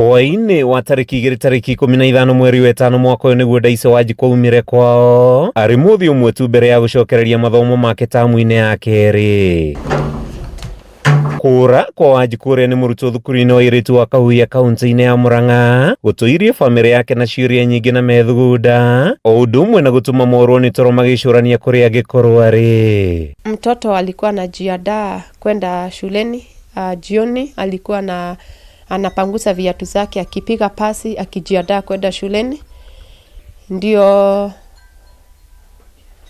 Hwaini wa tariki 15 mweri wa 5 mwaka uyu niguo Daisy Wanjiku aumire kwao ari muthi umwe tu mbere ya gucokereria mathomo make tamu-ini ya keri. Kura kwa Wanjiku ni murutwo thukuru-ini wa iritu wa Kahuia kaunti-ini ya Murang'a gutuirie family yake na ciuria nyingi na methugunda o undu umwe na gutuma morwo ni toro magicurania kuria angikorwo ari. Mtoto alikuwa anajiandaa kwenda shuleni. Jioni alikuwa anapangusa viatu zake akipiga pasi akijiandaa kwenda shuleni. Ndio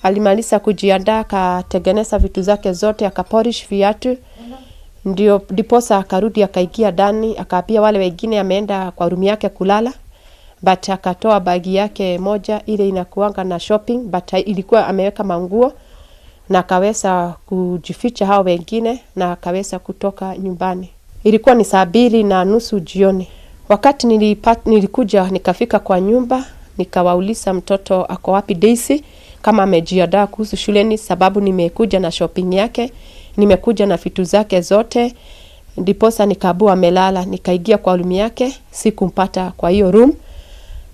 alimaliza kujiandaa, akatengeneza vitu zake zote, akapolish viatu. Ndio diposa akarudi akaingia ndani, akaambia wale wengine ameenda kwa room yake kulala, but akatoa bagi yake moja ile inakuanga na shopping, but ilikuwa ameweka manguo, na akaweza kujificha hao wengine na akaweza kutoka nyumbani. Ilikuwa ni 2:30 jioni. Wakati nilikuja nikafika kwa nyumba, nikawauliza mtoto ako wapi Daisy, kama amejiandaa kuhusu shuleni, sababu nimekuja na shopping yake, nimekuja na vitu zake zote. Ndiposa nikaambiwa amelala. Nikaingia kwa room yake, sikumpata kwa hiyo room,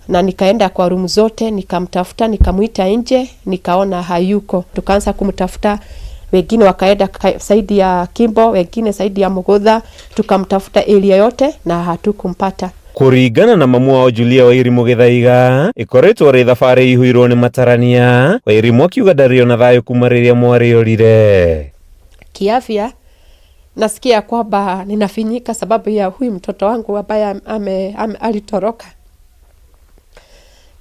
na nikaenda kwa room zote nikamtafuta, nikamuita nje, nikaona hayuko. Tukaanza kumtafuta, wengine wakaenda saidi ya Kimbo, wengine saidi ya Mugutha, tukamtafuta area yote na hatukumpata. Kuringana na mamu wao Julia Wairimu Githaiga, ikoretwo ri thabari ihuirwo ni matarania, Wairimu akiuga ndario na thayo kuma riria mwariorire. Kiafya nasikia kwamba ninafinyika sababu ya huyu mtoto wangu ambaye alitoroka.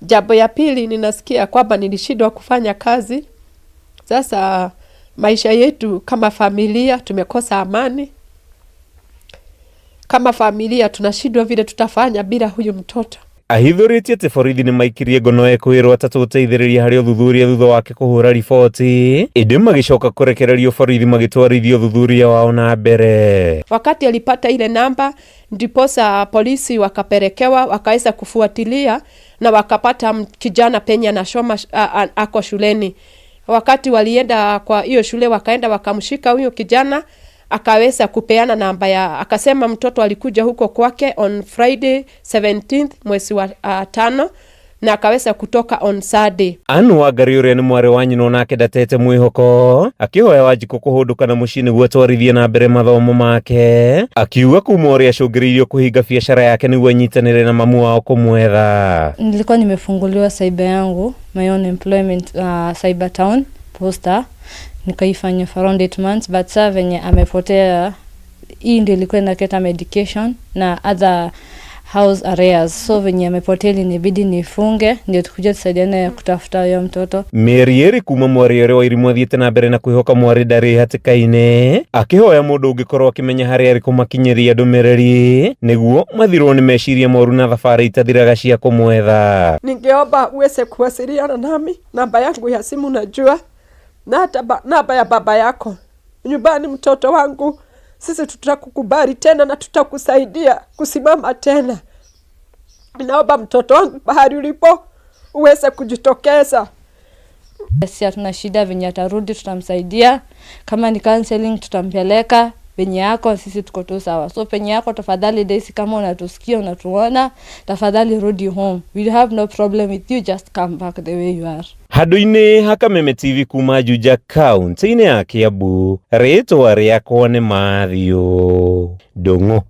Jambo ya pili, ninasikia kwamba nilishindwa kufanya kazi. Sasa maisha yetu kama familia tumekosa amani. Kama familia tunashindwa vile tutafanya bila huyu mtoto. Ahithuritie ati borithi ni maikirie ngono ekwirwo atatuteithiriria hari uthuthuria thutha wake kuhura riboti, indi magicoka kurekererio borithi magitwarithio uthuthuria wao na mbere. Wakati alipata ile namba, ndiposa polisi wakapelekewa, wakaweza kufuatilia na wakapata kijana penye na shoma ako shuleni. Wakati walienda kwa hiyo shule, wakaenda wakamshika huyo kijana, akaweza kupeana namba ya, akasema mtoto alikuja huko kwake on Friday 17th mwezi wa 5 na akaweza kutoka on Saturday. Anu Wangari uria ni mwari wa nyina nake ndatete mwihoko, akihoya Wanjiku kuhunduka na mucii niguo atwarithie na mbere mathomo make, akiuga kuma uria acungiriirio kuhinga biashara yake niguo anyitanire na mamu wao kumwetha. Nilikuwa nimefunguliwa cyber yangu, my own employment cyber town poster, nikaifanya for around 8 months, but sasa venye amepotea, hii ndio ilikuwa inaketa medication na other house arrears, so venye amepotea inabidi nifunge ndio tukuje tusaidiane kutafuta huyo mtoto. Mieri eri kuma mwari ore Wairimu athiete na mbere na kwihoka mwari ndari hatikaine, akihoya mundu ungikorwo akimenya hari ari kumakinyiria ndumiriri niguo mathirwo ni meciria moru na thabari itathiraga cia kumwetha. Ningeomba uweze kuwasiliana nami, namba yangu ya simu najua, na hata namba ya baba yako nyumbani. Mtoto wangu, sisi tutakukubali tena na tutakusaidia kusimama tena. Ninaomba mtoto wangu bahari ulipo uweze kujitokeza. Sisi hatuna shida, venye atarudi tutamsaidia, kama ni counseling tutampeleka, venye yako sisi tuko tu sawa. So penye yako tafadhali Daisy, kama unatusikia unatuona, tafadhali rudi home. We have no problem with you, just come back the way you are. Handu-ini ha Kameme TV kuma Juja kaunti-ini ya Kiambu, ritwa riakwa ni Mathew Ndung'u.